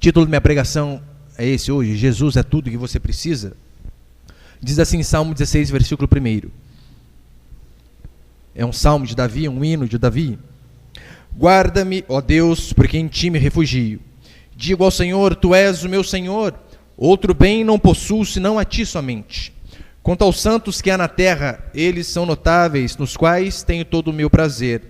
título da minha pregação é esse hoje: Jesus é tudo que você precisa. Diz assim em Salmo 16, versículo 1. É um salmo de Davi, um hino de Davi. Guarda-me, ó Deus, porque em ti me refugio. Digo ao Senhor, tu és o meu Senhor. Outro bem não possuo, senão a ti somente. Quanto aos santos que há na terra, eles são notáveis, nos quais tenho todo o meu prazer.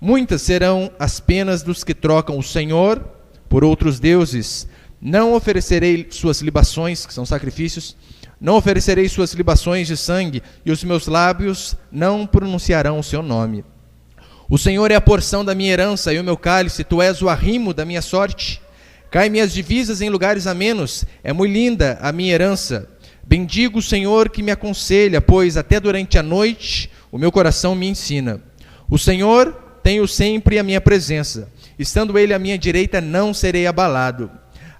Muitas serão as penas dos que trocam o Senhor por outros deuses. Não oferecerei suas libações, que são sacrifícios, não oferecerei suas libações de sangue, e os meus lábios não pronunciarão o seu nome. O Senhor é a porção da minha herança e o meu cálice, tu és o arrimo da minha sorte. Cai minhas divisas em lugares amenos, é muito linda a minha herança. Bendigo o Senhor que me aconselha, pois até durante a noite o meu coração me ensina. O Senhor tenho sempre a minha presença, estando ele à minha direita não serei abalado.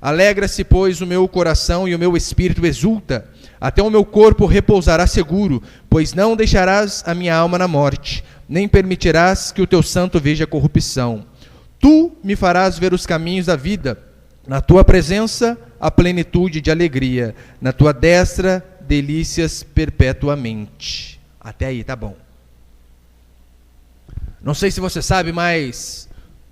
Alegra-se, pois, o meu coração e o meu espírito exulta, até o meu corpo repousará seguro, pois não deixarás a minha alma na morte, nem permitirás que o teu santo veja corrupção. Tu me farás ver os caminhos da vida, na tua presença a plenitude de alegria, na tua destra delícias perpetuamente. Até aí, tá bom. Não sei se você sabe, mas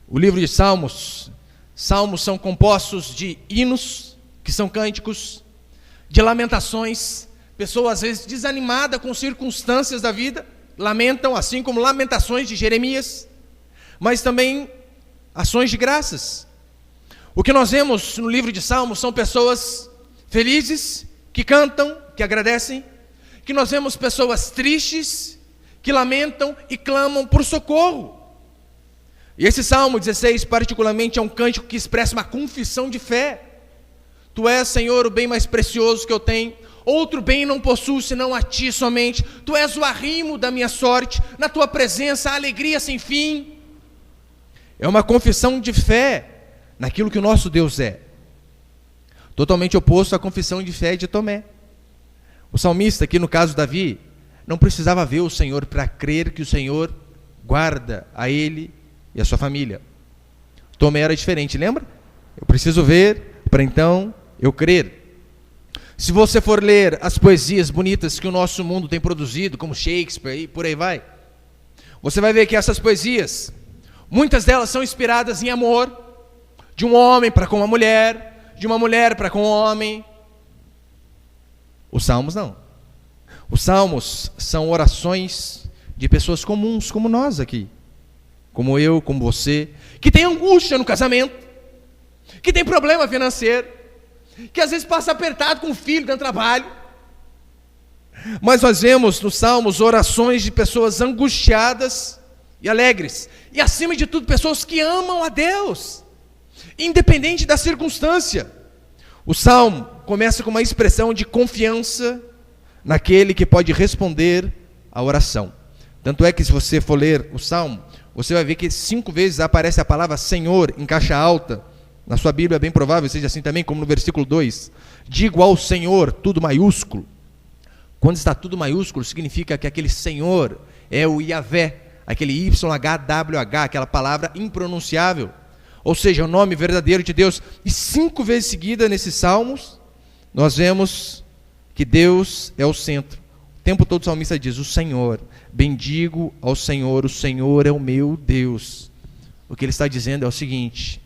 o livro de Salmos são compostos de hinos, que são cânticos, de lamentações. Pessoas às vezes desanimadas com circunstâncias da vida, lamentam, assim como lamentações de Jeremias, mas também ações de graças. O que nós vemos no livro de Salmos são pessoas felizes, que cantam, que agradecem, que nós vemos pessoas tristes, que lamentam e clamam por socorro. E esse Salmo 16 particularmente é um cântico que expressa uma confissão de fé. Tu és, Senhor, o bem mais precioso que eu tenho, outro bem não possuo senão a ti somente. Tu és o arrimo da minha sorte, na tua presença há alegria sem fim. É uma confissão de fé naquilo que o nosso Deus é. Totalmente oposto à confissão de fé de Tomé. O salmista, aqui no caso Davi, não precisava ver o Senhor para crer que o Senhor guarda a ele e a sua família. Tomé era diferente, lembra? Eu preciso ver para então eu crer. Se você for ler as poesias bonitas que o nosso mundo tem produzido, como Shakespeare e por aí vai, você vai ver que essas poesias, muitas delas são inspiradas em amor, de um homem para com uma mulher, de uma mulher para com um homem. Os salmos não. Os salmos são orações de pessoas comuns, como nós aqui, como eu, como você, que tem angústia no casamento, que tem problema financeiro, que às vezes passa apertado com o filho dando trabalho. Mas nós vemos nos salmos orações de pessoas angustiadas e alegres, e acima de tudo pessoas que amam a Deus, independente da circunstância. O salmo começa com uma expressão de confiança naquele que pode responder à oração. Tanto é que se você for ler o salmo, você vai ver que 5 vezes aparece a palavra Senhor em caixa alta. Na sua Bíblia é bem provável seja assim também, como no versículo 2. Digo ao Senhor, tudo maiúsculo. Quando está tudo maiúsculo, significa que aquele Senhor é o Yahvé, aquele YHWH, aquela palavra impronunciável. Ou seja, o nome verdadeiro de Deus. E 5 vezes seguida nesses salmos, nós vemos que Deus é o centro. O tempo todo o salmista diz, o Senhor, bendigo ao Senhor, o Senhor é o meu Deus. O que ele está dizendo é o seguinte,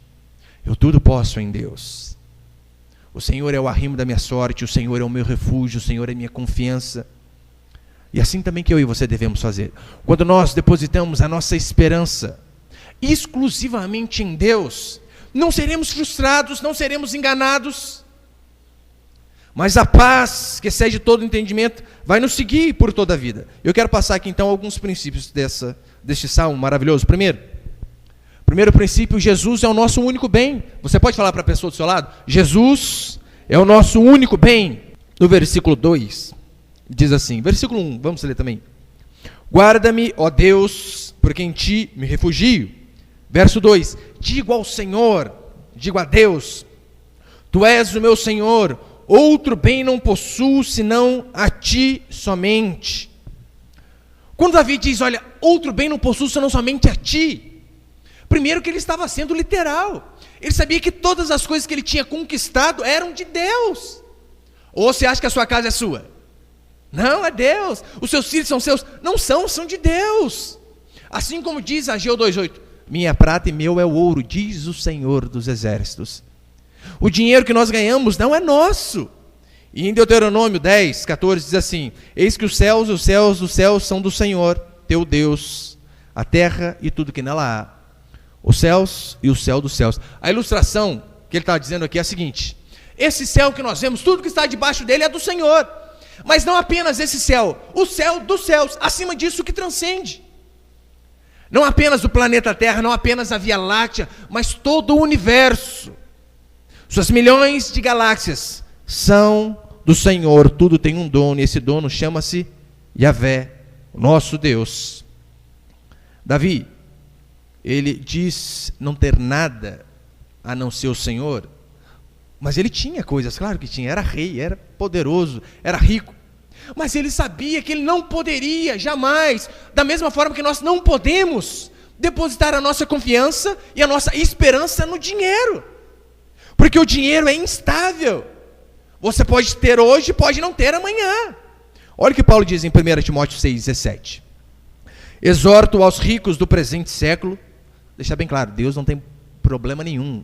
eu tudo posso em Deus. O Senhor é o arrimo da minha sorte, o Senhor é o meu refúgio, o Senhor é minha confiança. E assim também que eu e você devemos fazer. Quando nós depositamos a nossa esperança exclusivamente em Deus, não seremos frustrados, não seremos enganados, mas a paz que excede todo entendimento vai nos seguir por toda a vida. Eu quero passar aqui então alguns princípios deste salmo maravilhoso. Primeiro princípio, Jesus é o nosso único bem. Você pode falar para a pessoa do seu lado? Jesus é o nosso único bem. No versículo 2, diz assim, versículo 1, vamos ler também. Guarda-me, ó Deus, porque em ti me refugio. Verso 2, digo ao Senhor, digo a Deus, tu és o meu Senhor, outro bem não possuo, senão a ti somente. Quando Davi diz, olha, outro bem não possuo, senão somente a ti, primeiro que ele estava sendo literal. Ele sabia que todas as coisas que ele tinha conquistado eram de Deus. Ou você acha que a sua casa é sua? Não, é Deus. Os seus filhos são seus? Não são, são de Deus. Assim como diz Ageu 2:8, minha prata e meu é o ouro, diz o Senhor dos Exércitos. O dinheiro que nós ganhamos não é nosso. E em Deuteronômio 10:14 diz assim, eis que os céus dos céus são do Senhor, teu Deus, a terra e tudo que nela há. Os céus e o céu dos céus. A ilustração que ele está dizendo aqui é a seguinte, esse céu que nós vemos, tudo que está debaixo dele é do Senhor. Mas não apenas esse céu, o céu dos céus, acima disso que transcende. Não apenas o planeta Terra, não apenas a Via Láctea, mas todo o universo. Suas milhões de galáxias são do Senhor, tudo tem um dono, e esse dono chama-se Yahvé, nosso Deus. Davi, ele diz não ter nada a não ser o Senhor, mas ele tinha coisas, claro que tinha, era rei, era poderoso, era rico, mas ele sabia que ele não poderia jamais, da mesma forma que nós não podemos depositar a nossa confiança e a nossa esperança no dinheiro, porque o dinheiro é instável. Você pode ter hoje, pode não ter amanhã. Olha o que Paulo diz em 1 Timóteo 6,17. Exorto aos ricos do presente século, deixar bem claro, Deus não tem problema nenhum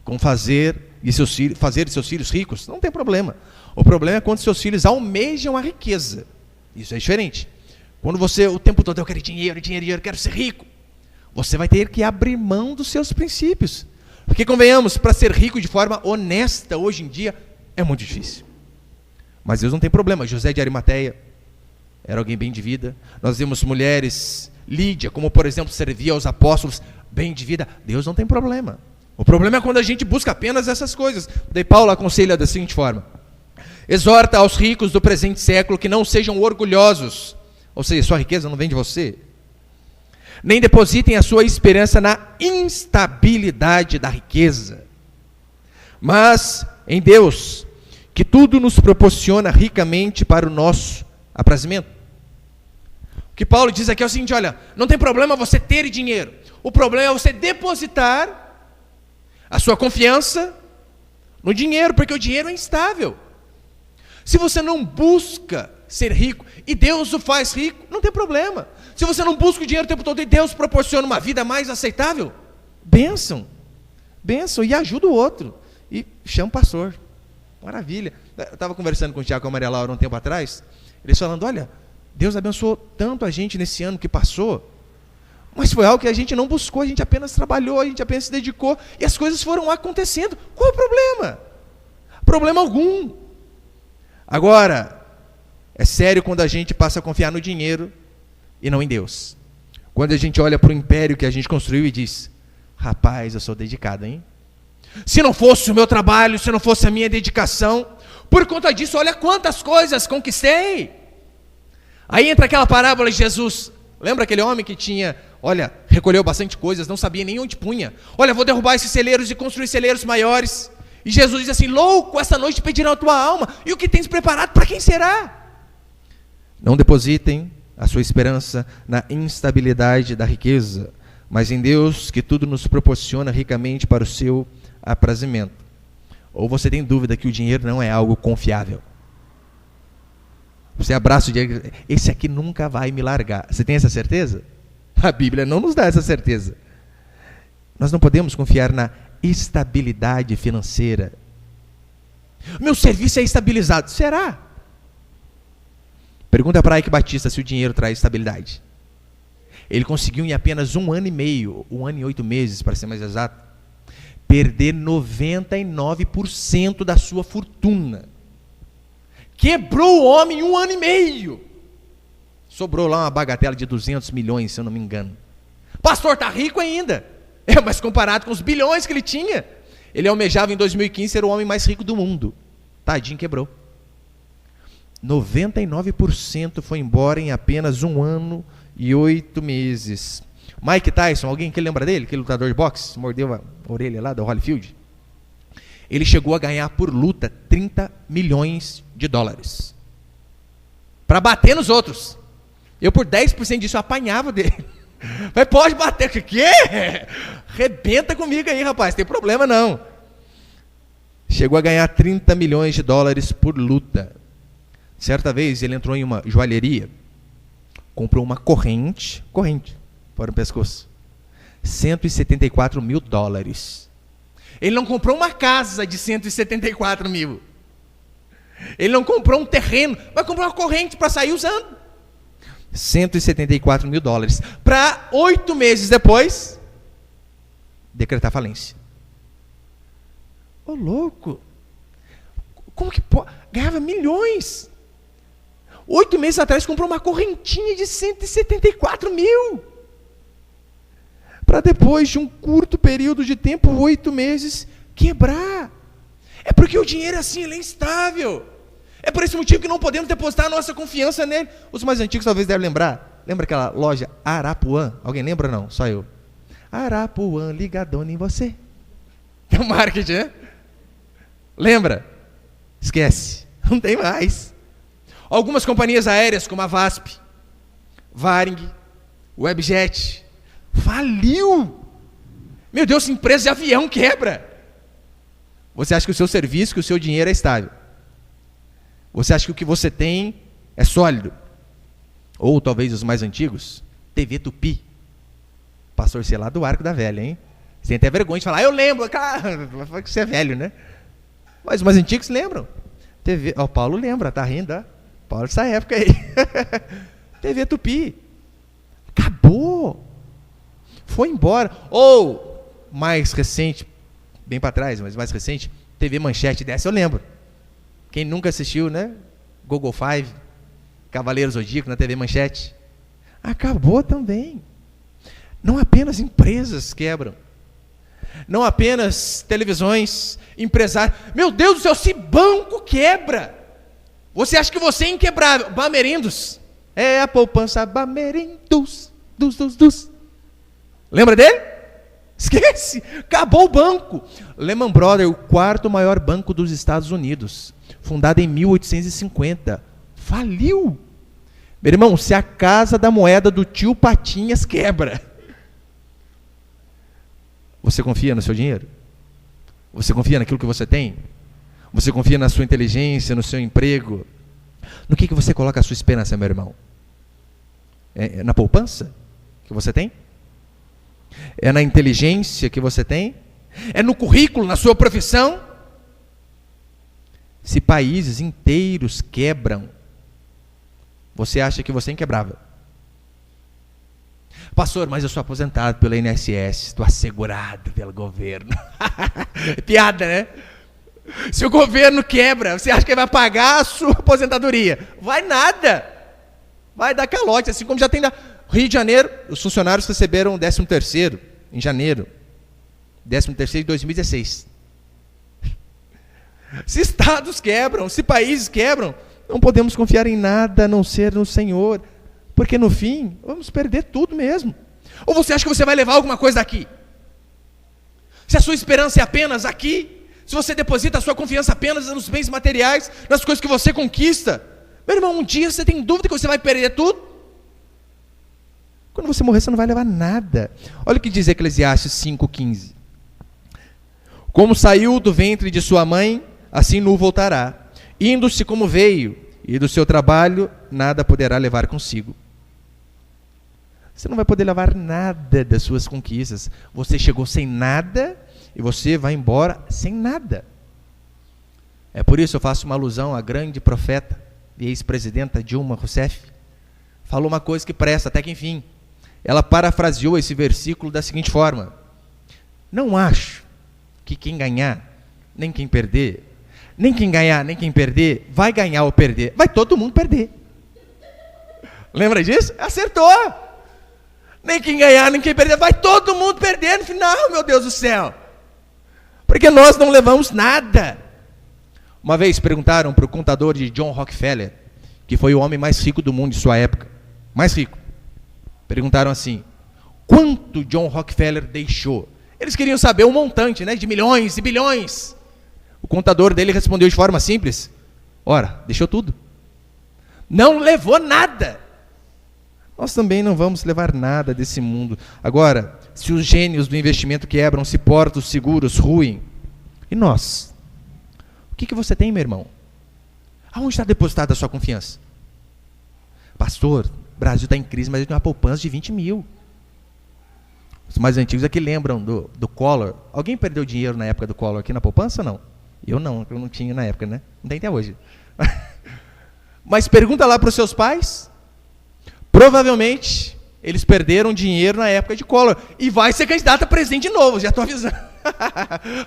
com fazer de seus filhos ricos, não tem problema. O problema é quando seus filhos almejam a riqueza. Isso é diferente. Quando você o tempo todo, eu quero dinheiro, eu quero ser rico, você vai ter que abrir mão dos seus princípios. Porque convenhamos, para ser rico de forma honesta hoje em dia, é muito difícil. Mas Deus não tem problema. José de Arimateia era alguém bem de vida. Nós vemos mulheres, Lídia, como por exemplo, servia aos apóstolos, bem de vida. Deus não tem problema. O problema é quando a gente busca apenas essas coisas. Daí Paulo aconselha da seguinte forma: exorta aos ricos do presente século que não sejam orgulhosos, ou seja, sua riqueza não vem de você, nem depositem a sua esperança na instabilidade da riqueza, mas em Deus, que tudo nos proporciona ricamente para o nosso aprazimento. O que Paulo diz aqui é o seguinte, olha, não tem problema você ter dinheiro, o problema é você depositar a sua confiança no dinheiro, porque o dinheiro é instável. Se você não busca ser rico, e Deus o faz rico, não tem problema. Se você não busca o dinheiro o tempo todo, e Deus proporciona uma vida mais aceitável, bênção, e ajuda o outro, e chama o pastor, maravilha. Eu estava conversando com o Tiago e a Maria Laura um tempo atrás, eles falando, olha, Deus abençoou tanto a gente nesse ano que passou, mas foi algo que a gente não buscou, a gente apenas trabalhou, a gente apenas se dedicou, e as coisas foram acontecendo. Qual é o problema? Problema algum. Agora, é sério quando a gente passa a confiar no dinheiro e não em Deus. Quando a gente olha para o império que a gente construiu e diz, rapaz, eu sou dedicado, hein? Se não fosse o meu trabalho, se não fosse a minha dedicação, por conta disso, olha quantas coisas conquistei. Aí entra aquela parábola de Jesus. Lembra aquele homem que tinha, olha, recolheu bastante coisas, não sabia nem onde punha. Olha, vou derrubar esses celeiros e construir celeiros maiores. E Jesus diz assim, louco, essa noite pedirão a tua alma, e o que tens preparado, para quem será? Não depositem a sua esperança na instabilidade da riqueza, mas em Deus, que tudo nos proporciona ricamente para o seu aprazimento. Ou você tem dúvida que o dinheiro não é algo confiável? Você abraça o dinheiro, esse aqui nunca vai me largar. Você tem essa certeza? A Bíblia não nos dá essa certeza. Nós não podemos confiar na estabilidade financeira. Meu serviço é estabilizado. Será? Pergunta para Ike Batista se o dinheiro traz estabilidade. Ele conseguiu em apenas 1 ano e meio, 1 ano e 8 meses, para ser mais exato, perder 99% da sua fortuna. Quebrou o homem em 1 ano e meio. Sobrou lá uma bagatela de 200 milhões, se eu não me engano. Pastor, está rico ainda. Mas comparado com os bilhões que ele tinha, ele almejava em 2015 ser o homem mais rico do mundo. Tadinho, quebrou. 99% foi embora em apenas 1 ano e 8 meses. Mike Tyson, alguém que lembra dele? Aquele lutador de boxe, mordeu a orelha lá do Holyfield. Ele chegou a ganhar por luta 30 milhões de dólares. Para bater nos outros. Eu por 10% disso eu apanhava dele. Mas pode bater, o quê? Rebenta comigo aí, rapaz, tem problema não. Chegou a ganhar 30 milhões de dólares por luta. Certa vez ele entrou em uma joalheria, comprou uma corrente para o pescoço, 174 mil dólares. Ele não comprou uma casa de 174 mil. Ele não comprou um terreno, mas comprou uma corrente para sair usando. 174 mil dólares. Para 8 meses depois, decretar falência. Ô louco! Como que pode? Ganhava milhões. 8 meses atrás comprou uma correntinha de 174 mil. Para depois de um curto período de tempo, 8 meses, quebrar. É porque o dinheiro assim, ele é instável. É por esse motivo que não podemos depositar a nossa confiança nele. Os mais antigos talvez devem lembrar. Lembra aquela loja Arapuã? Alguém lembra ou não? Só eu. Arapuã, ligadona em você. É o marketing, né? Lembra? Esquece. Não tem mais. Algumas companhias aéreas, como a VASP, Varig, Webjet, faliu. Meu Deus, empresa de avião quebra. Você acha que o seu serviço, que o seu dinheiro é estável? Você acha que o que você tem é sólido? Ou talvez os mais antigos, TV Tupi. Pastor sei lá do Arco da Velha, hein? Você tem até vergonha de falar, eu lembro, cara, você é velho, né? Mas os mais antigos lembram. TV, o Paulo lembra, tá rindo, ó. Paulo dessa época aí. TV Tupi. Acabou. Foi embora. Ou, mais recente, bem para trás, mas mais recente, TV Manchete, dessa eu lembro. Quem nunca assistiu, né? Google Five, Cavaleiro Zodíaco na TV Manchete. Acabou também. Não apenas empresas quebram. Não apenas televisões, empresários. Meu Deus do céu, se banco quebra. Você acha que você é inquebrável? Bamerindos. É a poupança Bamerindos. Lembra dele? Esquece. Acabou o banco. Lehman Brothers, o quarto maior banco dos Estados Unidos. Fundado em 1850. Faliu. Meu irmão, se a casa da moeda do tio Patinhas quebra, você confia no seu dinheiro? Você confia naquilo que você tem? Você confia na sua inteligência, no seu emprego? No que você coloca a sua esperança, meu irmão? É na poupança que você tem? É na inteligência que você tem? É no currículo, na sua profissão? Se países inteiros quebram, você acha que você é inquebrável? Pastor, mas eu sou aposentado pelo INSS, estou assegurado pelo governo. Piada, né? Se o governo quebra, você acha que ele vai pagar a sua aposentadoria? Vai nada. Vai dar calote, assim como já tem da Rio de Janeiro, os funcionários receberam o 13º em janeiro. 13º de 2016. Se estados quebram, se países quebram, não podemos confiar em nada a não ser no Senhor, porque no fim, vamos perder tudo mesmo. Ou você acha que você vai levar alguma coisa daqui? Se a sua esperança é apenas aqui, se você deposita a sua confiança apenas nos bens materiais, nas coisas que você conquista, meu irmão, um dia você tem dúvida que você vai perder tudo? Quando você morrer, você não vai levar nada. Olha o que diz Eclesiastes 5,15. Como saiu do ventre de sua mãe, assim nu voltará. Indo-se como veio, e do seu trabalho nada poderá levar consigo. Você não vai poder levar nada das suas conquistas. Você chegou sem nada e você vai embora sem nada. É por isso eu faço uma alusão à grande profeta e ex-presidenta Dilma Rousseff. Falou uma coisa que presta, até que enfim. Ela parafraseou esse versículo da seguinte forma: não acho que quem ganhar, nem quem perder, nem quem ganhar, nem quem perder, vai ganhar ou perder. Vai todo mundo perder. Lembra disso? Acertou. Nem quem ganhar, nem quem perder, vai todo mundo perder no final, meu Deus do céu. Porque nós não levamos nada. Uma vez perguntaram para o contador de John Rockefeller, que foi o homem mais rico do mundo de sua época, mais rico. Perguntaram assim: quanto John Rockefeller deixou? Eles queriam saber o montante, né, de milhões e bilhões. O contador dele respondeu de forma simples: ora, deixou tudo. Não levou nada. nós também não vamos levar nada desse mundo. Agora, se os gênios do investimento quebram, se portos seguros ruem, e nós? O que você tem, meu irmão? Aonde está depositada a sua confiança? Pastor, o Brasil está em crise, mas ele tem uma poupança de 20 mil. Os mais antigos aqui lembram do Collor. Alguém perdeu dinheiro na época do Collor aqui na poupança ou não? Eu não tinha na época, né? Não tem até hoje. Mas pergunta lá para os seus pais. Provavelmente, eles perderam dinheiro na época de Collor. E vai ser candidato a presidente de novo, já estou avisando.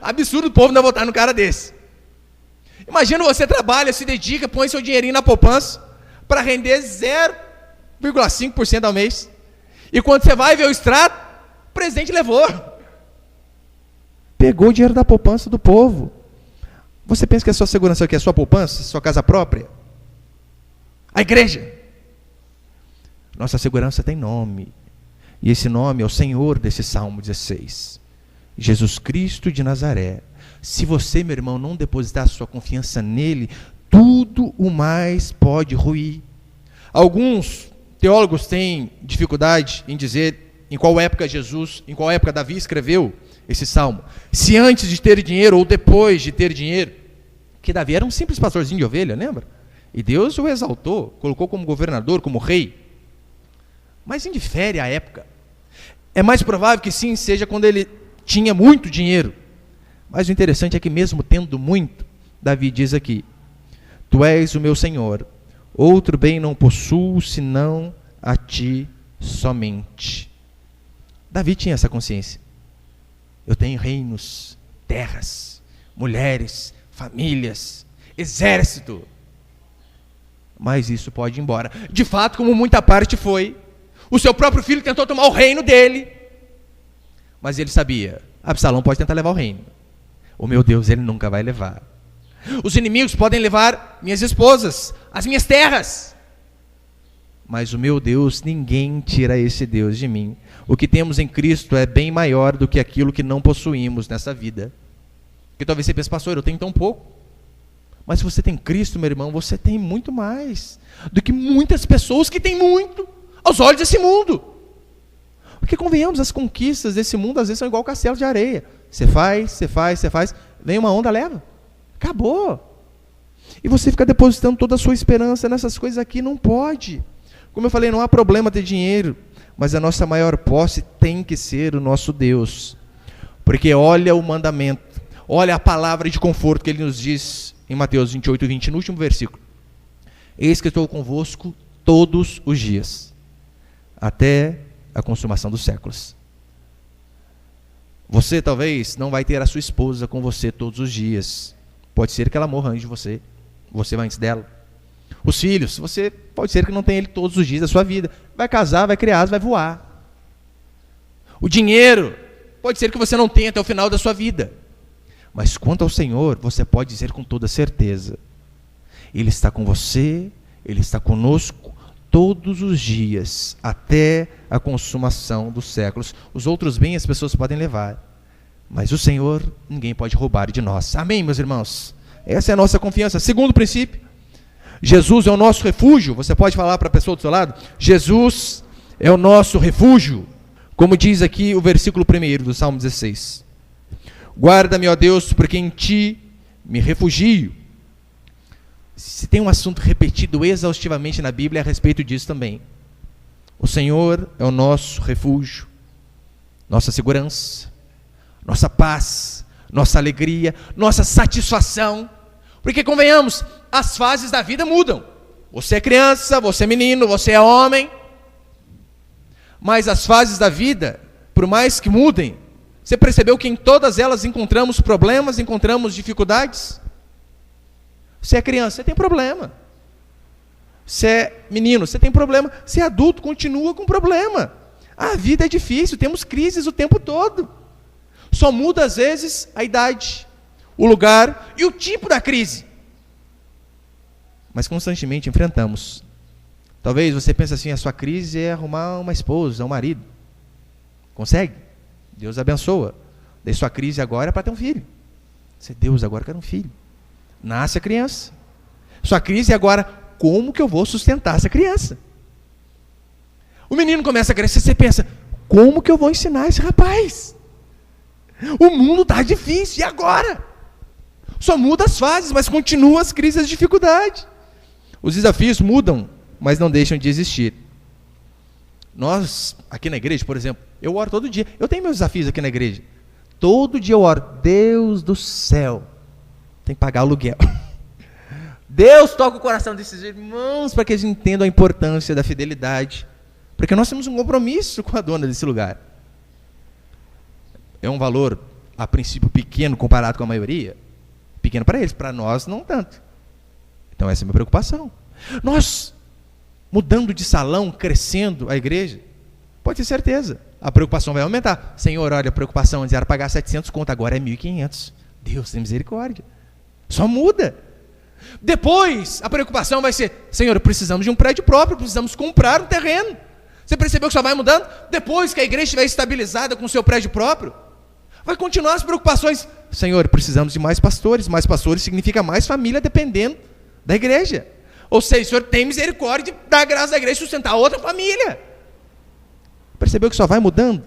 Absurdo o povo não votar no cara desse. Imagina você trabalha, se dedica, põe seu dinheirinho na poupança para render 0,5% ao mês. E quando você vai ver o extrato, o presidente levou. Pegou o dinheiro da poupança do povo. Você pensa que a sua segurança aqui é a sua poupança, sua casa própria? A igreja. Nossa segurança tem nome. E esse nome é o Senhor desse Salmo 16. Jesus Cristo de Nazaré. Se você, meu irmão, não depositar sua confiança nele, tudo o mais pode ruir. Alguns teólogos têm dificuldade em dizer em qual época Jesus, em qual época Davi escreveu esse salmo. Se antes de ter dinheiro ou depois de ter dinheiro. Que Davi era um simples pastorzinho de ovelha, lembra? E Deus o exaltou, colocou como governador, como rei. Mas indifere a época. É mais provável que sim, seja quando ele tinha muito dinheiro. Mas o interessante é que mesmo tendo muito, Davi diz aqui, Tu és o meu Senhor, outro bem não possuo, senão a ti somente. Davi tinha essa consciência. Eu tenho reinos, terras, mulheres, famílias, exército. Mas isso pode ir embora. De fato, como muita parte foi, o seu próprio filho tentou tomar o reino dele. Mas ele sabia, Absalão pode tentar levar o reino. O meu Deus, ele nunca vai levar. Os inimigos podem levar minhas esposas, as minhas terras. Mas o meu Deus, ninguém tira esse Deus de mim. O que temos em Cristo é bem maior do que aquilo que não possuímos nessa vida. Porque talvez você pense, pastor, eu tenho tão pouco. Mas se você tem Cristo, meu irmão, você tem muito mais do que muitas pessoas que têm muito aos olhos desse mundo. Porque convenhamos, as conquistas desse mundo às vezes são igual castelo de areia. Você faz, vem uma onda, leva. Acabou. E você fica depositando toda a sua esperança nessas coisas aqui, não pode. Como eu falei, não há problema ter dinheiro, mas a nossa maior posse tem que ser o nosso Deus. Porque olha o mandamento, olha a palavra de conforto que ele nos diz em Mateus 28, 20, no último versículo. Eis que estou convosco todos os dias, até a consumação dos séculos. Você talvez não vai ter a sua esposa com você todos os dias. Pode ser que ela morra antes de você. Você vai antes dela. Os filhos, você pode ser que não tenha ele todos os dias da sua vida. Vai casar, vai criar, vai voar. O dinheiro, pode ser que você não tenha até o final da sua vida. Mas quanto ao Senhor, você pode dizer com toda certeza. Ele está com você, Ele está conosco todos os dias, até a consumação dos séculos. Os outros bens as pessoas podem levar, mas o Senhor ninguém pode roubar de nós. Amém, meus irmãos? Essa é a nossa confiança. Segundo princípio, Jesus é o nosso refúgio. Você pode falar para a pessoa do seu lado? Jesus é o nosso refúgio. Como diz aqui o versículo 1 do Salmo 16. Guarda-me, ó Deus, porque em Ti me refugio. Se tem um assunto repetido exaustivamente na Bíblia, é a respeito disso também. O Senhor é o nosso refúgio, nossa segurança, nossa paz, nossa alegria, nossa satisfação. Porque, convenhamos, as fases da vida mudam. Você é criança, você é menino, você é homem. Mas as fases da vida, por mais que mudem, você percebeu que em todas elas encontramos problemas, encontramos dificuldades? Você é criança, você tem problema. Você é menino, você tem problema. Você é adulto, continua com problema. A vida é difícil, temos crises o tempo todo. Só muda às vezes a idade, o lugar e o tipo da crise. Mas constantemente enfrentamos. Talvez você pense assim, a sua crise é arrumar uma esposa, um marido. Consegue? Deus abençoa. Daí sua crise agora é para ter um filho. Você, Deus, agora quero um filho. Nasce a criança. Sua crise é agora, como que eu vou sustentar essa criança? O menino começa a crescer, você pensa, como que eu vou ensinar esse rapaz? O mundo está difícil, e agora? Só muda as fases, mas continua as crises e as dificuldades. Os desafios mudam, mas não deixam de existir. Nós, aqui na igreja, por exemplo, eu oro todo dia. Eu tenho meus desafios aqui na igreja. Todo dia eu oro, Deus do céu, tem que pagar aluguel. Deus toca o coração desses irmãos para que eles entendam a importância da fidelidade. Porque nós temos um compromisso com a dona desse lugar. É um valor, a princípio, pequeno comparado com a maioria. Pequeno para eles, para nós não tanto. Então essa é a minha preocupação. Nós, mudando de salão, crescendo a igreja, pode ter certeza, a preocupação vai aumentar. Senhor, olha, a preocupação antes era pagar 700 conto, agora é 1.500. Deus tem misericórdia. Só muda. Depois, a preocupação vai ser, Senhor, precisamos de um prédio próprio, precisamos comprar um terreno. Você percebeu que só vai mudando? Depois que a igreja estiver estabilizada com o seu prédio próprio, vai continuar as preocupações. Senhor, precisamos de mais pastores. Mais pastores significa mais família dependendo da igreja. Ou seja, o Senhor tem misericórdia de dar graça à igreja e sustentar outra família. Percebeu que só vai mudando?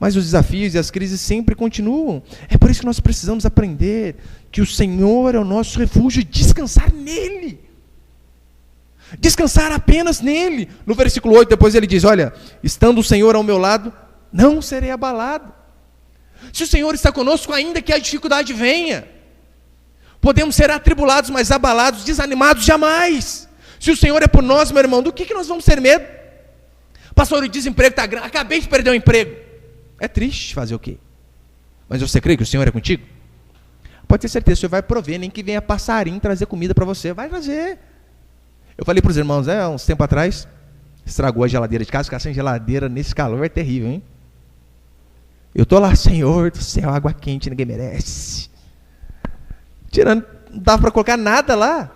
Mas os desafios e as crises sempre continuam. É por isso que nós precisamos aprender que o Senhor é o nosso refúgio e descansar nele. Descansar apenas nele. No versículo 8, depois ele diz, olha, estando o Senhor ao meu lado, não serei abalado. Se o Senhor está conosco, ainda que a dificuldade venha, podemos ser atribulados, mas abalados, desanimados, jamais. Se o Senhor é por nós, meu irmão, do que nós vamos ter medo? Pastor, o desemprego está grande, acabei de perder o emprego. É triste fazer o quê? Mas você crê que o Senhor é contigo? Pode ter certeza, o Senhor vai prover, nem que venha passarinho trazer comida para você, vai trazer. Eu falei para os irmãos, uns tempos atrás, estragou a geladeira de casa, ficar sem geladeira nesse calor é terrível, hein? Eu estou lá, Senhor do céu, água quente, ninguém merece. Tirando, não dava para colocar nada lá.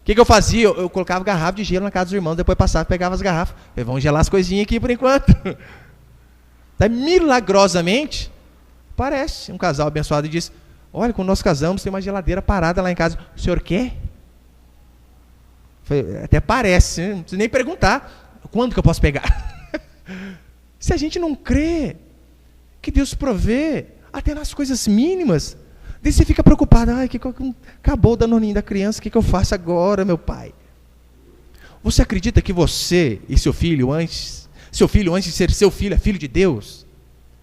O que eu fazia? Eu colocava garrafa de gelo na casa dos irmãos, depois passava, pegava as garrafas. Vamos gelar as coisinhas aqui por enquanto. Daí, milagrosamente, aparece um casal abençoado e diz, olha, quando nós casamos, tem uma geladeira parada lá em casa. O senhor quer? Até parece, não precisa nem perguntar, quando que eu posso pegar? Se a gente não crê que Deus provê, até nas coisas mínimas, daí você fica preocupado, acabou o danoninho da criança, o que eu faço agora, meu pai? Você acredita que você e seu filho antes de ser seu filho, é filho de Deus?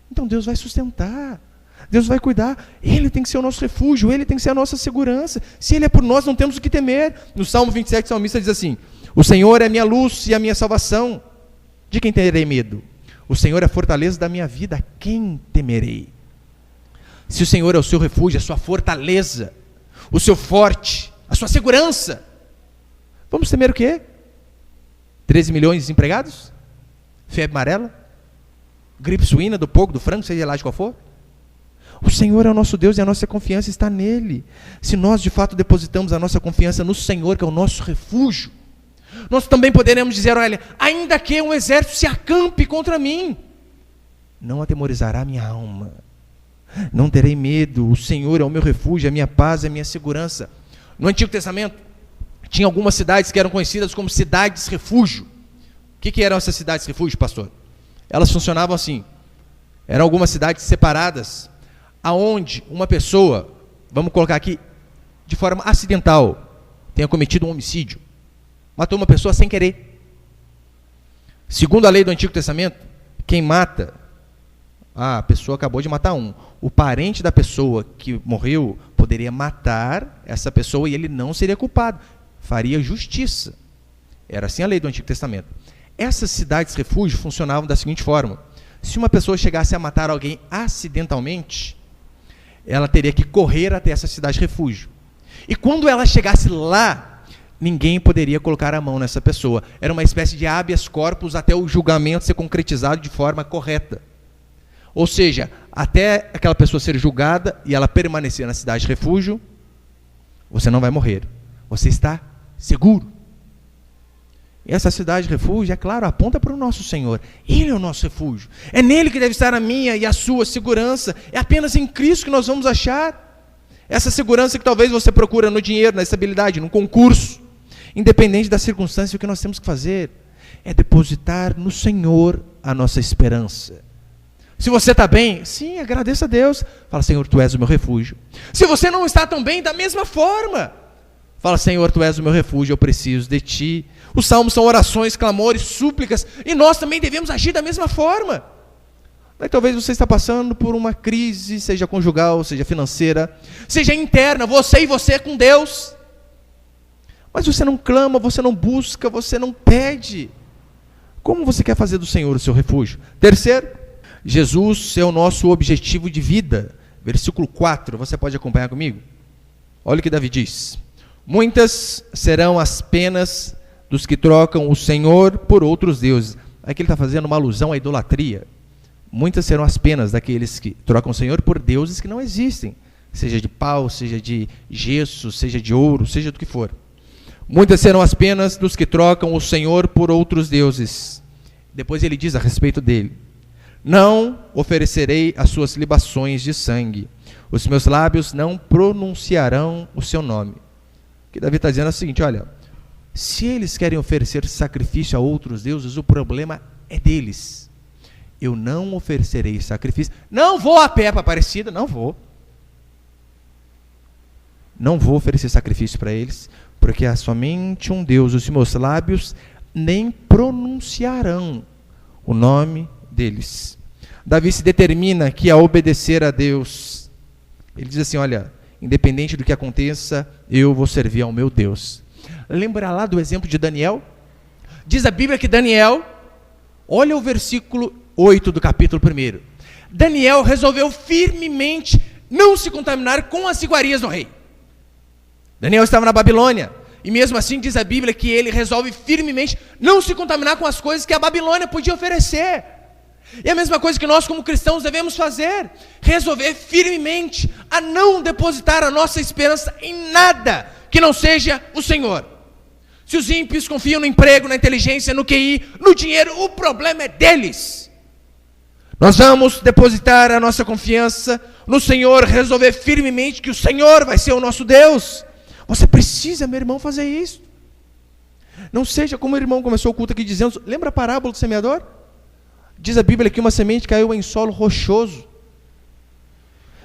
Então Deus vai sustentar, Deus vai cuidar, Ele tem que ser o nosso refúgio, Ele tem que ser a nossa segurança. Se Ele é por nós, não temos o que temer. No Salmo 27, o salmista diz assim, o Senhor é a minha luz e a minha salvação, de quem terei medo? O Senhor é a fortaleza da minha vida, a quem temerei? Se o Senhor é o seu refúgio, a sua fortaleza, o seu forte, a sua segurança, vamos temer o quê? 13 milhões de desempregados? Febre amarela? Gripe suína, do porco, do frango, seja lá de qual for? O Senhor é o nosso Deus e a nossa confiança está nele. Se nós de fato depositamos a nossa confiança no Senhor, que é o nosso refúgio, nós também poderemos dizer, olha, ainda que um exército se acampe contra mim, não atemorizará minha alma. Não terei medo, o Senhor é o meu refúgio, a minha paz, a minha segurança. No Antigo Testamento, tinha algumas cidades que eram conhecidas como cidades-refúgio. O que eram essas cidades-refúgio, pastor? Elas funcionavam assim, eram algumas cidades separadas, aonde uma pessoa, vamos colocar aqui, de forma acidental, tenha cometido um homicídio, matou uma pessoa sem querer. Segundo a lei do Antigo Testamento, quem mata, a pessoa acabou de matar o parente da pessoa que morreu poderia matar essa pessoa e ele não seria culpado, faria justiça. Era assim a lei do Antigo Testamento. Essas cidades-refúgio funcionavam da seguinte forma, se uma pessoa chegasse a matar alguém acidentalmente, ela teria que correr até essa cidade-refúgio. E quando ela chegasse lá, ninguém poderia colocar a mão nessa pessoa. Era uma espécie de habeas corpus até o julgamento ser concretizado de forma correta. Ou seja, até aquela pessoa ser julgada e ela permanecer na cidade-refúgio, você não vai morrer. Você está seguro. E essa cidade-refúgio, é claro, aponta para o nosso Senhor. Ele é o nosso refúgio. É nele que deve estar a minha e a sua segurança. É apenas em Cristo que nós vamos achar essa segurança que talvez você procura no dinheiro, na estabilidade, no concurso. Independente da circunstância, o que nós temos que fazer é depositar no Senhor a nossa esperança. Se você está bem, sim, agradeça a Deus. Fala, Senhor, Tu és o meu refúgio. Se você não está tão bem, da mesma forma, fala, Senhor, Tu és o meu refúgio, eu preciso de Ti. Os salmos são orações, clamores, súplicas, e nós também devemos agir da mesma forma. Aí, talvez você está passando por uma crise, seja conjugal, seja financeira, seja interna, você e você com Deus. Mas você não clama, você não busca, você não pede. Como você quer fazer do Senhor o seu refúgio? Terceiro, Jesus é o nosso objetivo de vida. Versículo 4, você pode acompanhar comigo? Olha o que Davi diz. Muitas serão as penas dos que trocam o Senhor por outros deuses. Aqui ele está fazendo uma alusão à idolatria. Muitas serão as penas daqueles que trocam o Senhor por deuses que não existem. Seja de pau, seja de gesso, seja de ouro, seja do que for. Muitas serão as penas dos que trocam o Senhor por outros deuses. Depois ele diz a respeito dele. Não oferecerei as suas libações de sangue. Os meus lábios não pronunciarão o seu nome. O que Davi está dizendo é o seguinte, olha, se eles querem oferecer sacrifício a outros deuses, o problema é deles. Eu não oferecerei sacrifício. Não vou a pé para Aparecida, não vou. Não vou oferecer sacrifício para eles, porque há somente um Deus. Os meus lábios nem pronunciarão o nome deles. Davi se determina que a obedecer a Deus. Ele diz assim, olha, independente do que aconteça, eu vou servir ao meu Deus. Lembra lá do exemplo de Daniel? Diz a Bíblia que Daniel, olha o versículo 8 do capítulo 1. Daniel resolveu firmemente não se contaminar com as iguarias do rei. Daniel estava na Babilônia, e mesmo assim diz a Bíblia que ele resolve firmemente não se contaminar com as coisas que a Babilônia podia oferecer. E a mesma coisa que nós como cristãos devemos fazer, resolver firmemente a não depositar a nossa esperança em nada que não seja o Senhor. Se os ímpios confiam no emprego, na inteligência, no QI, no dinheiro, o problema é deles. Nós vamos depositar a nossa confiança no Senhor, resolver firmemente que o Senhor vai ser o nosso Deus. Você precisa, meu irmão, fazer isso. Não seja como o irmão começou o culto aqui dizendo, lembra a parábola do semeador? Diz a Bíblia que uma semente caiu em solo rochoso.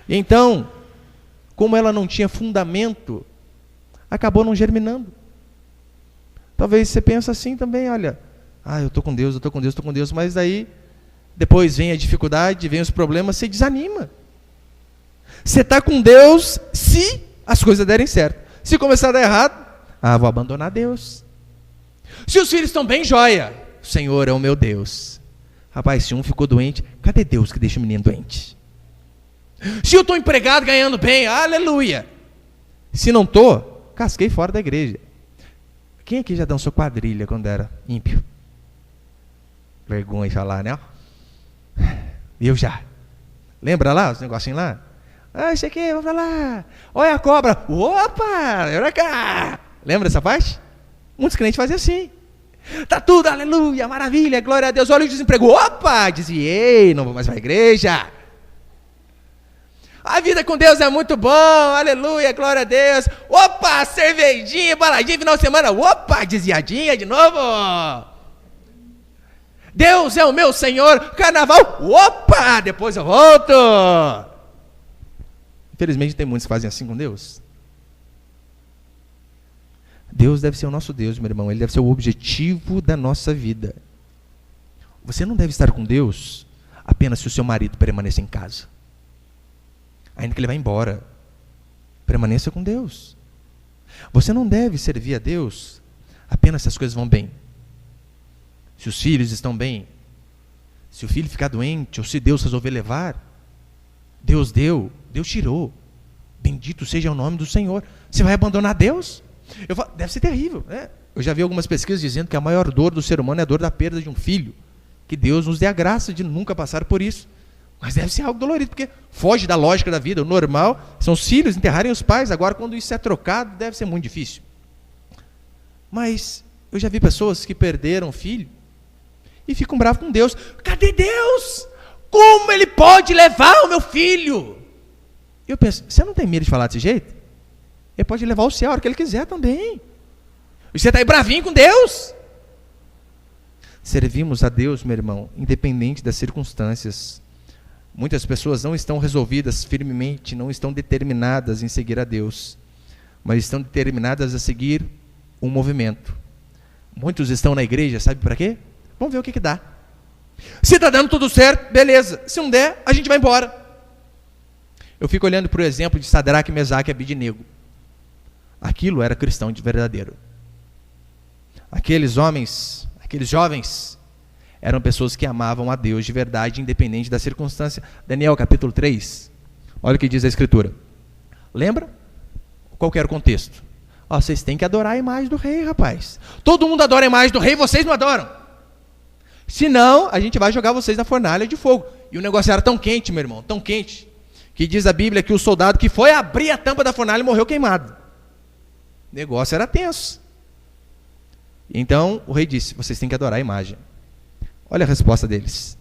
E então, como ela não tinha fundamento, acabou não germinando. Talvez você pense assim também, olha, eu estou com Deus, mas daí, depois vem a dificuldade, vem os problemas, você desanima. Você está com Deus se as coisas derem certo. Se começar a dar errado, vou abandonar Deus. Se os filhos estão bem, joia, o Senhor é o meu Deus. Rapaz, se um ficou doente, cadê Deus que deixa o menino doente? Se eu estou empregado, ganhando bem, aleluia. Se não estou, casquei fora da igreja. Quem aqui já dançou quadrilha quando era ímpio? Vergonha de falar, né? Eu já. Lembra lá os negocinhos lá? Isso aqui, vamos pra lá. Olha a cobra. Opa, olha cá. Lembra dessa parte? Muitos crentes fazem assim. Tá tudo, aleluia, maravilha, glória a Deus. Olha o desemprego. Opa, desviei, não vou mais para a igreja. A vida com Deus é muito bom, aleluia, glória a Deus. Opa, cervejinha, baladinha, final de semana. Opa, desviadinha de novo. Deus é o meu Senhor, carnaval. Opa, depois eu volto. Infelizmente tem muitos que fazem assim com Deus. Deus deve ser o nosso Deus, meu irmão. Ele deve ser o objetivo da nossa vida. Você não deve estar com Deus apenas se o seu marido permanecer em casa. Ainda que ele vá embora, permaneça com Deus. Você não deve servir a Deus apenas se as coisas vão bem. Se os filhos estão bem, se o filho ficar doente, ou se Deus resolver levar, Deus deu, Deus tirou. Bendito seja o nome do Senhor. Você vai abandonar Deus? Deve ser terrível, né? Eu já vi algumas pesquisas dizendo que a maior dor do ser humano é a dor da perda de um filho. Que Deus nos dê a graça de nunca passar por isso. Mas deve ser algo dolorido, porque foge da lógica da vida. O normal são os filhos enterrarem os pais. Agora, quando isso é trocado, deve ser muito difícil. Mas eu já vi pessoas que perderam o filho e ficam bravos com Deus. Cadê Deus? Como Ele pode levar o meu filho? Eu penso, você não tem medo de falar desse jeito? Ele pode levar ao céu a hora que Ele quiser também. E você está aí bravinho com Deus? Servimos a Deus, meu irmão, independente das circunstâncias. Muitas pessoas não estão resolvidas firmemente, não estão determinadas em seguir a Deus, mas estão determinadas a seguir um movimento. Muitos estão na igreja, sabe para quê? Vamos ver o que dá. Se está dando tudo certo, beleza. Se não der, a gente vai embora. Eu fico olhando para o exemplo de Sadraque, Mesaque e Abidnego. Aquilo era cristão de verdadeiro. Aqueles homens, aqueles jovens, eram pessoas que amavam a Deus de verdade, independente da circunstância. Daniel capítulo 3, olha o que diz a Escritura. Lembra? Qual que era o contexto? Vocês têm que adorar a imagem do rei, rapaz. Todo mundo adora a imagem do rei, vocês não adoram. Senão, a gente vai jogar vocês na fornalha de fogo. E o negócio era tão quente, meu irmão, tão quente, que diz a Bíblia que o soldado que foi abrir a tampa da fornalha morreu queimado. O negócio era tenso. Então, o rei disse, vocês têm que adorar a imagem. Olha a resposta deles.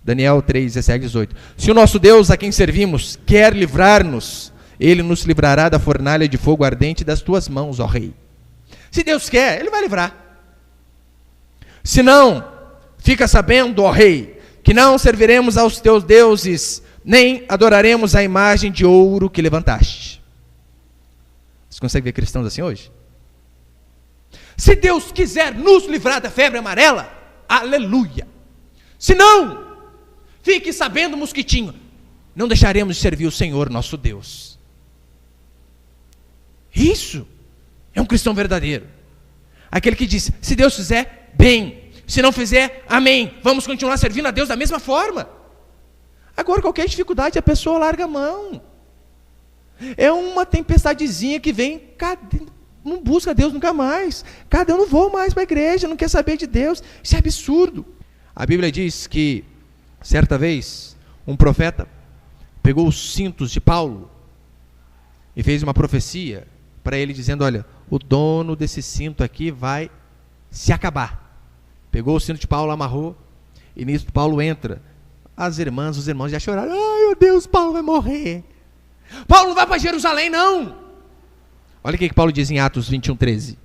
Daniel 3, 17, 18. Se o nosso Deus, a quem servimos, quer livrar-nos, Ele nos livrará da fornalha de fogo ardente das tuas mãos, ó rei. Se Deus quer, Ele vai livrar. Se não, fica sabendo, ó rei, que não serviremos aos teus deuses, nem adoraremos a imagem de ouro que levantaste. Você consegue ver cristãos assim hoje? Se Deus quiser nos livrar da febre amarela, aleluia. Se não, fique sabendo, mosquitinho, não deixaremos de servir o Senhor nosso Deus. Isso é um cristão verdadeiro. Aquele que diz, se Deus fizer, bem. Se não fizer, amém. Vamos continuar servindo a Deus da mesma forma. Agora, qualquer dificuldade, a pessoa larga a mão. É uma tempestadezinha que vem, não busca Deus nunca mais. Eu não vou mais para a igreja, não quer saber de Deus. Isso é absurdo. A Bíblia diz que, certa vez, um profeta pegou os cintos de Paulo e fez uma profecia para ele, dizendo, olha, o dono desse cinto aqui vai se acabar. Pegou o cinto de Paulo, amarrou, e nisso Paulo entra. As irmãs, os irmãos já choraram. Ai, meu Deus, Paulo vai morrer. Paulo não vai para Jerusalém, não. Olha o que Paulo diz em Atos 21, 13.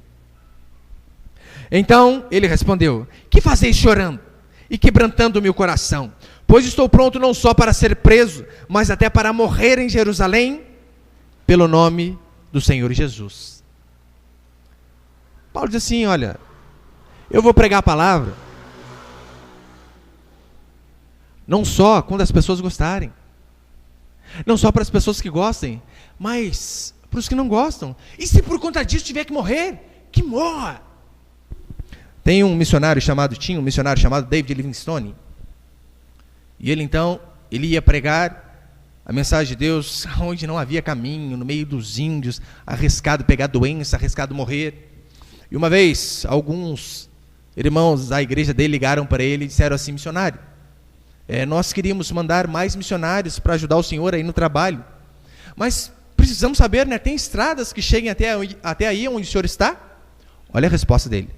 Então ele respondeu, que fazeis chorando e quebrantando o meu coração? Pois estou pronto não só para ser preso, mas até para morrer em Jerusalém, pelo nome do Senhor Jesus. Paulo diz assim, olha, eu vou pregar a palavra, não só quando as pessoas gostarem, não só para as pessoas que gostem, mas para os que não gostam. E se por conta disso tiver que morrer, que morra. Tinha um missionário chamado David Livingstone, e ele então, ele ia pregar a mensagem de Deus onde não havia caminho, no meio dos índios, arriscado pegar doença, arriscado morrer. E uma vez, alguns irmãos da igreja dele ligaram para ele e disseram assim, missionário, nós queríamos mandar mais missionários para ajudar o senhor aí no trabalho, mas precisamos saber, né, tem estradas que cheguem até aí onde o senhor está? Olha a resposta dele,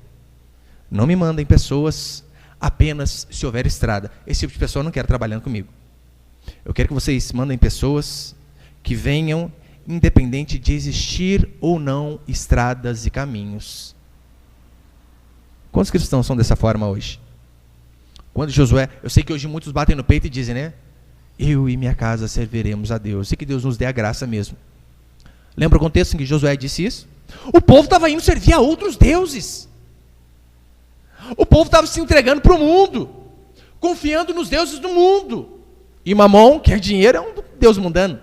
não me mandem pessoas apenas se houver estrada, esse tipo de pessoa eu não quero trabalhando comigo. Eu quero que vocês mandem pessoas que venham independente de existir ou não estradas e caminhos. Quantos cristãos são dessa forma hoje? Quando Josué, eu sei que hoje muitos batem no peito e dizem, né? Eu e minha casa serviremos a Deus. E que Deus nos dê a graça mesmo. Lembra o contexto em que Josué disse isso? O povo estava indo servir a outros deuses. O povo estava se entregando para o mundo, confiando nos deuses do mundo. E Mamon, que é dinheiro, é um deus mundano.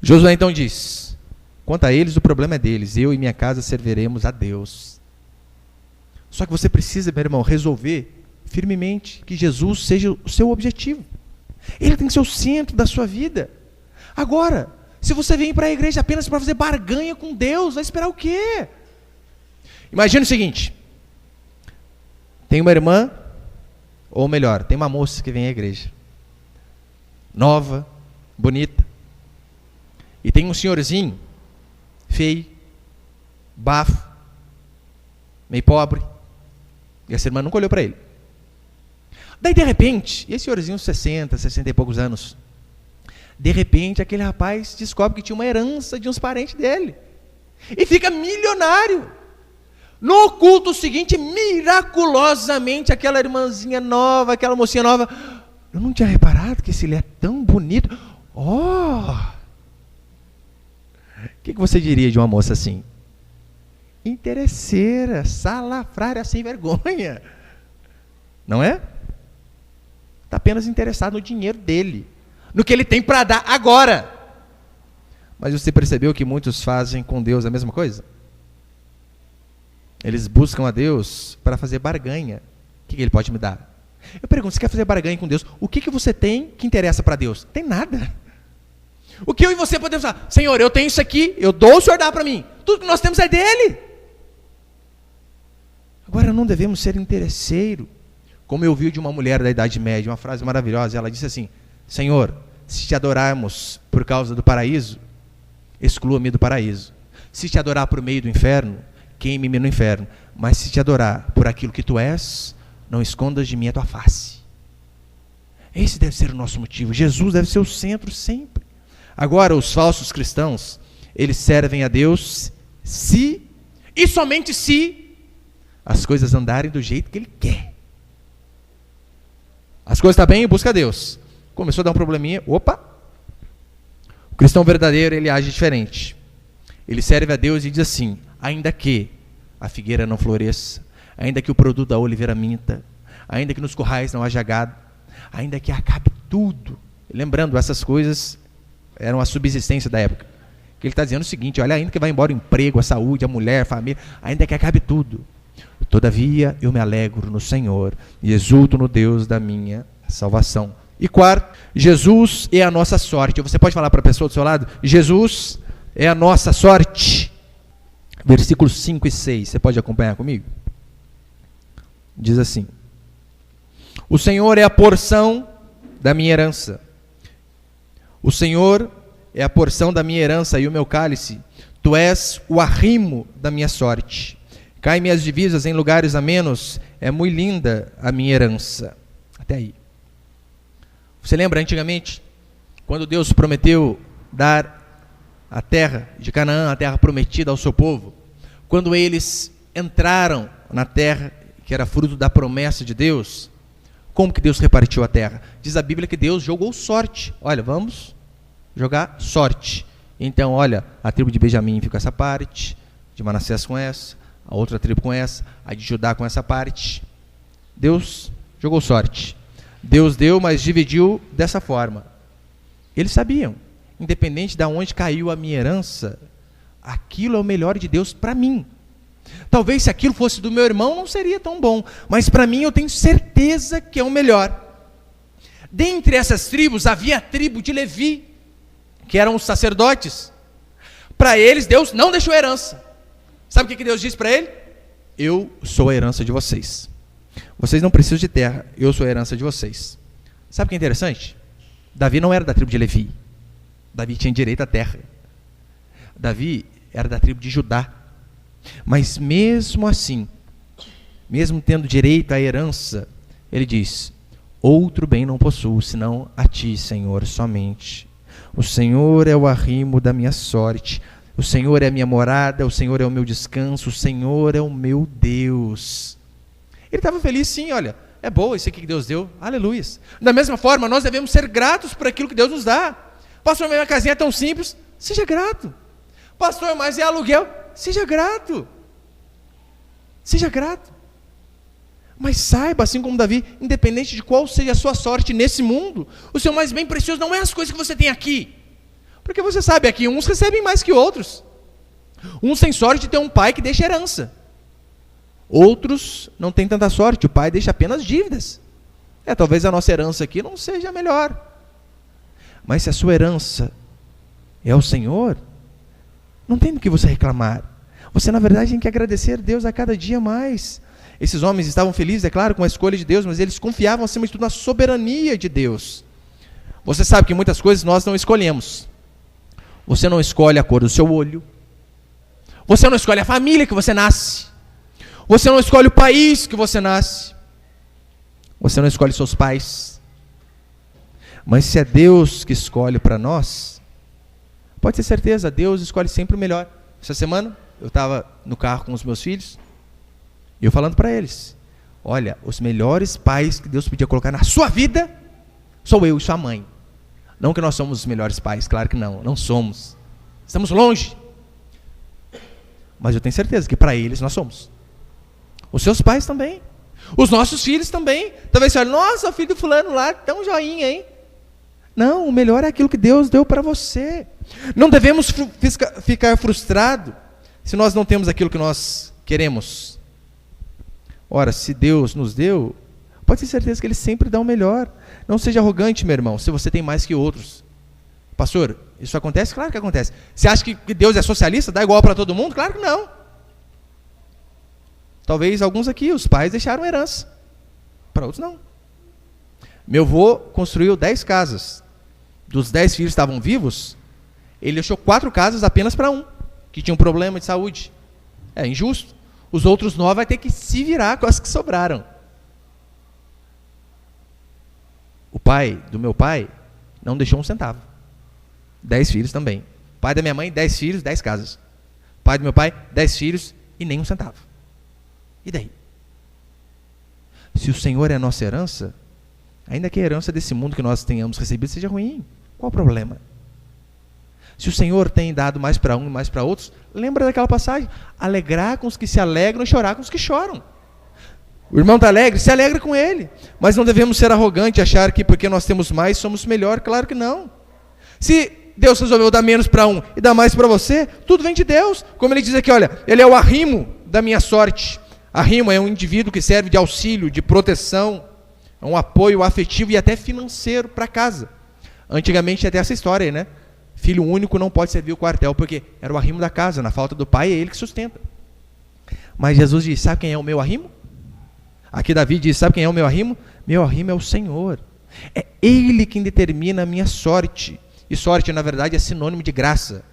Josué então diz, quanto a eles, o problema é deles, eu e minha casa serviremos a Deus. Só que você precisa, meu irmão, resolver firmemente que Jesus seja o seu objetivo. Ele tem que ser o centro da sua vida. Agora, se você vem para a igreja apenas para fazer barganha com Deus, vai esperar o quê? Imagina o seguinte, tem uma irmã, ou melhor, tem uma moça que vem à igreja, nova, bonita, e tem um senhorzinho, feio, bafo, meio pobre, e essa irmã nunca olhou para ele. Daí de repente, esse senhorzinho 60 e poucos anos, de repente aquele rapaz descobre que tinha uma herança de uns parentes dele, e fica milionário. No culto seguinte, miraculosamente, aquela irmãzinha nova, aquela mocinha nova, eu não tinha reparado que ele é tão bonito. O que você diria de uma moça assim? Interesseira, salafrária, sem vergonha. Não é? Está apenas interessado no dinheiro dele, no que ele tem para dar agora. Mas você percebeu que muitos fazem com Deus a mesma coisa? Eles buscam a Deus para fazer barganha. O que ele pode me dar? Eu pergunto, você quer fazer barganha com Deus? O que você tem que interessa para Deus? Tem nada. O que eu e você podemos falar? Senhor, eu tenho isso aqui, eu dou, o Senhor dá para mim. Tudo que nós temos é dele. Agora, não devemos ser interesseiro. Como eu vi de uma mulher da Idade Média, uma frase maravilhosa, ela disse assim: Senhor, se te adorarmos por causa do paraíso, exclua-me do paraíso. Se te adorar por meio do inferno, queime-me no inferno. Mas se te adorar por aquilo que tu és, não escondas de mim a tua face. Esse deve ser o nosso motivo. Jesus deve ser o centro sempre. Agora, os falsos cristãos, eles servem a Deus se, e somente se, as coisas andarem do jeito que Ele quer. As coisas estão bem, busca a Deus. Começou a dar um probleminha, opa! O cristão verdadeiro, ele age diferente. Ele serve a Deus e diz assim: ainda que a figueira não floresça, ainda que o produto da oliveira minta, ainda que nos currais não haja gado, ainda que acabe tudo. Lembrando, essas coisas eram a subsistência da época. Que ele está dizendo o seguinte: olha, ainda que vá embora o emprego, a saúde, a mulher, a família, ainda que acabe tudo, todavia eu me alegro no Senhor e exulto no Deus da minha salvação. E quarto, Jesus é a nossa sorte. Você pode falar para a pessoa do seu lado: Jesus é a nossa sorte. Versículos 5 e 6, você pode acompanhar comigo? Diz assim: o Senhor é a porção da minha herança. O Senhor é a porção da minha herança e o meu cálice. Tu és o arrimo da minha sorte. Caem minhas divisas em lugares amenos. É muito linda a minha herança. Até aí. Você lembra antigamente, quando Deus prometeu dar a terra de Canaã, a terra prometida ao seu povo? Quando eles entraram na terra, que era fruto da promessa de Deus, como que Deus repartiu a terra? Diz a Bíblia que Deus jogou sorte. Olha, vamos jogar sorte. Então, olha, a tribo de Benjamim fica com essa parte, de Manassés com essa, a outra tribo com essa, a de Judá com essa parte. Deus jogou sorte. Deus deu, mas dividiu dessa forma. Eles sabiam, independente de onde caiu a minha herança, aquilo é o melhor de Deus para mim. Talvez se aquilo fosse do meu irmão, não seria tão bom, mas para mim eu tenho certeza que é o melhor. Dentre essas tribos, havia a tribo de Levi, que eram os sacerdotes. Para eles, Deus não deixou herança. Sabe o que Deus disse para ele? Eu sou a herança de vocês. Vocês não precisam de terra, eu sou a herança de vocês. Sabe o que é interessante? Davi não era da tribo de Levi. Davi tinha direito à terra. Davi era da tribo de Judá. Mas mesmo assim, mesmo tendo direito à herança, ele diz: outro bem não possuo, senão a ti, Senhor, somente. O Senhor é o arrimo da minha sorte. O Senhor é a minha morada, o Senhor é o meu descanso, o Senhor é o meu Deus. Ele estava feliz, sim, olha, é boa isso aqui que Deus deu, aleluia. Da mesma forma, nós devemos ser gratos por aquilo que Deus nos dá. Pastor, minha casinha é tão simples, seja grato. Pastor, mas é aluguel, seja grato. Seja grato. Mas saiba, assim como Davi, independente de qual seja a sua sorte nesse mundo, o seu mais bem precioso não é as coisas que você tem aqui. Porque você sabe, aqui uns recebem mais que outros. Uns têm sorte de ter um pai que deixa herança. Outros não têm tanta sorte, o pai deixa apenas dívidas. Talvez a nossa herança aqui não seja a melhor. Mas se a sua herança é o Senhor, não tem do que você reclamar. Você, na verdade, tem que agradecer a Deus a cada dia mais. Esses homens estavam felizes, é claro, com a escolha de Deus, mas eles confiavam, acima de tudo, na soberania de Deus. Você sabe que muitas coisas nós não escolhemos. Você não escolhe a cor do seu olho. Você não escolhe a família que você nasce. Você não escolhe o país que você nasce. Você não escolhe seus pais. Mas se é Deus que escolhe para nós, pode ter certeza, Deus escolhe sempre o melhor. Essa semana, eu estava no carro com os meus filhos, E eu falando para eles, olha, os melhores pais que Deus podia colocar na sua vida, sou eu e sua mãe. Não que nós somos os melhores pais, claro que não, não somos. Estamos longe. Mas eu tenho certeza que para eles nós somos. Os seus pais também. Os nossos filhos também. Talvez você olhe, nossa, o filho do fulano lá, tão joinha, hein? Não, o melhor é aquilo que Deus deu para você. Não devemos ficar frustrados se nós não temos aquilo que nós queremos. Ora, se Deus nos deu, pode ter certeza que Ele sempre dá o melhor. Não seja arrogante, meu irmão, se você tem mais que outros. Pastor, isso acontece? Claro que acontece. Você acha que Deus é socialista? Dá igual para todo mundo? Claro que não. Talvez alguns aqui, os pais deixaram herança. Para outros não. Meu avô construiu 10 casas. Dos 10 filhos que estavam vivos, ele deixou 4 casas apenas para um, que tinha um problema de saúde. É injusto. Os outros 9 vai ter que se virar com as que sobraram. O pai do meu pai não deixou um centavo. 10 filhos também. Pai da minha mãe, 10 filhos, 10 casas. Pai do meu pai, 10 filhos e nem um centavo. E daí? Se o Senhor é a nossa herança, ainda que a herança desse mundo que nós tenhamos recebido seja ruim, qual o problema? Se o Senhor tem dado mais para um e mais para outros, lembra daquela passagem? Alegrar com os que se alegram e chorar com os que choram. O irmão está alegre, se alegra com ele. Mas não devemos ser arrogantes e achar que porque nós temos mais, somos melhor. Claro que não. Se Deus resolveu dar menos para um e dar mais para você, tudo vem de Deus. Como ele diz aqui, olha, ele é o arrimo da minha sorte. Arrimo é um indivíduo que serve de auxílio, de proteção, é um apoio afetivo e até financeiro para casa. Antigamente tinha até essa história aí, né? Filho único não pode servir o quartel, porque era o arrimo da casa, na falta do pai é ele que sustenta. Mas Jesus diz, sabe quem é o meu arrimo? Aqui Davi diz, sabe quem é o meu arrimo? Meu arrimo é o Senhor. É Ele quem determina a minha sorte. E sorte, na verdade, é sinônimo de graça.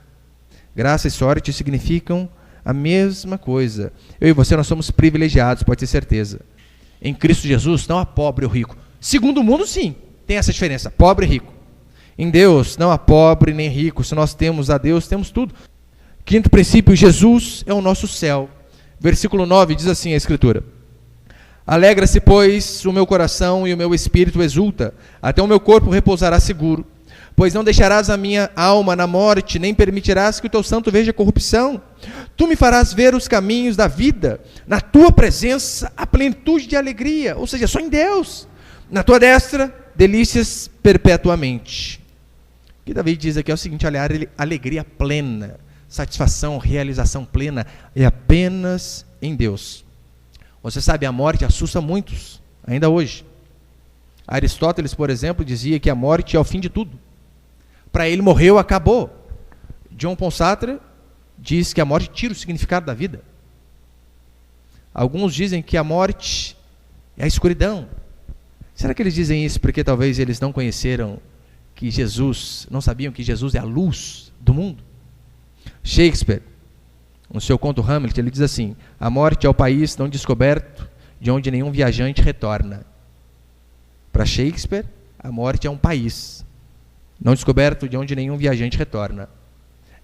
Graça e sorte significam a mesma coisa. Eu e você, nós somos privilegiados, pode ter certeza. Em Cristo Jesus, não há pobre ou rico. Segundo o mundo, sim, tem essa diferença, pobre e rico. Em Deus, não há pobre nem rico. Se nós temos a Deus, temos tudo. Quinto princípio, Jesus é o nosso céu. Versículo 9 diz assim a Escritura. Alegra-se, pois, o meu coração e o meu espírito exulta, até o meu corpo repousará seguro. Pois não deixarás a minha alma na morte, nem permitirás que o teu santo veja corrupção. Tu me farás ver os caminhos da vida, na tua presença a plenitude de alegria, ou seja, só em Deus. Na tua destra, delícias perpetuamente. O que Davi diz aqui é o seguinte, alegria plena, satisfação, realização plena, é apenas em Deus. Você sabe, a morte assusta muitos, ainda hoje. Aristóteles, por exemplo, dizia que a morte é o fim de tudo. Para ele morreu, acabou. John Paul Sartre diz que a morte tira o significado da vida. Alguns dizem que a morte é a escuridão. Será que eles dizem isso porque talvez eles não conheceram que Jesus, não sabiam que Jesus é a luz do mundo? Shakespeare, no seu conto Hamlet, ele diz assim, a morte é o país não descoberto, de onde nenhum viajante retorna. Para Shakespeare, a morte é um país não descoberto, de onde nenhum viajante retorna.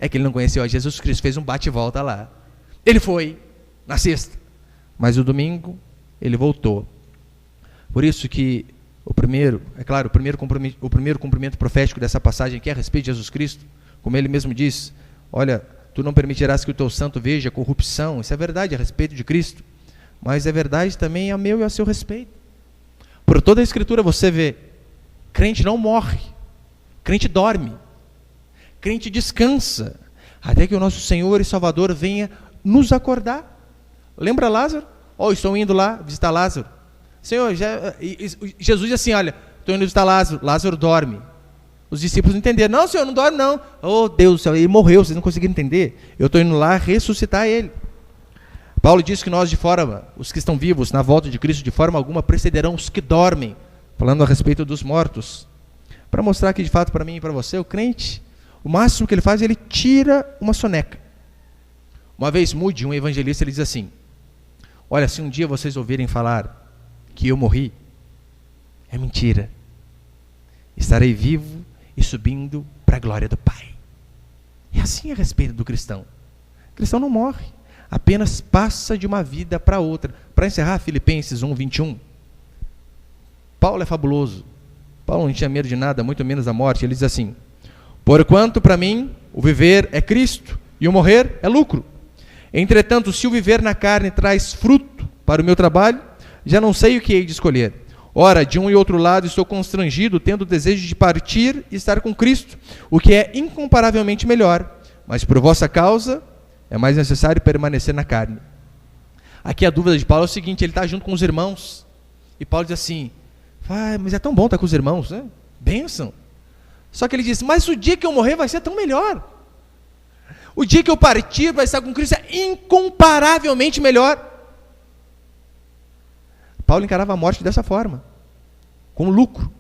É que ele não conheceu a Jesus Cristo, fez um bate e volta lá. Ele foi na sexta, mas o domingo ele voltou. Por isso que o primeiro cumprimento profético dessa passagem aqui é a respeito de Jesus Cristo, como ele mesmo diz, olha, tu não permitirás que o teu santo veja corrupção. Isso é verdade a respeito de Cristo, mas é verdade também a meu e a seu respeito. Por toda a Escritura você vê, crente não morre, crente dorme, crente descansa, até que o nosso Senhor e Salvador venha nos acordar. Lembra Lázaro? Estou indo lá visitar Lázaro. Senhor, Jesus diz assim, olha, estou indo visitar Lázaro, Lázaro dorme. Os discípulos não entenderam, não Senhor, não dorme não. Oh Deus do céu, ele morreu, vocês não conseguiram entender. Eu estou indo lá ressuscitar ele. Paulo diz que nós de forma, os que estão vivos na volta de Cristo, de forma alguma precederão os que dormem, falando a respeito dos mortos. Para mostrar que de fato para mim e para você, o crente, o máximo que ele faz, ele tira uma soneca. Uma vez Moody, um evangelista, ele diz assim, olha, se um dia vocês ouvirem falar que eu morri, é mentira. Estarei vivo e subindo para a glória do Pai. É assim a respeito do cristão. O cristão não morre. apenas passa de uma vida para outra. Para encerrar, Filipenses 1:21. Paulo é fabuloso. Paulo não tinha medo de nada, muito menos da morte. Ele diz assim: porquanto para mim o viver é Cristo e o morrer é lucro. Entretanto, se o viver na carne traz fruto para o meu trabalho, já não sei o que hei de escolher. Ora, de um e outro lado estou constrangido, tendo o desejo de partir e estar com Cristo, o que é incomparavelmente melhor. Mas por vossa causa é mais necessário permanecer na carne. Aqui a dúvida de Paulo é o seguinte: ele está junto com os irmãos, e Paulo diz assim: mas é tão bom estar com os irmãos, né? Bênção. Só que ele diz: mas o dia que eu morrer vai ser tão melhor. O dia que eu partir vai estar com Cristo é incomparavelmente melhor. Paulo encarava a morte dessa forma, como lucro.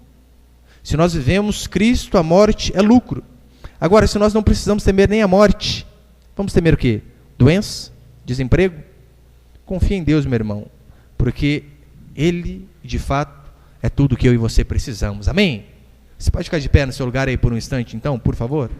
Se nós vivemos Cristo, a morte é lucro. Agora, se nós não precisamos temer nem a morte, vamos temer o quê? Doença? Desemprego? Confia em Deus, meu irmão, porque Ele, de fato, é tudo que eu e você precisamos. Amém? Você pode ficar de pé no seu lugar aí por um instante, então, por favor?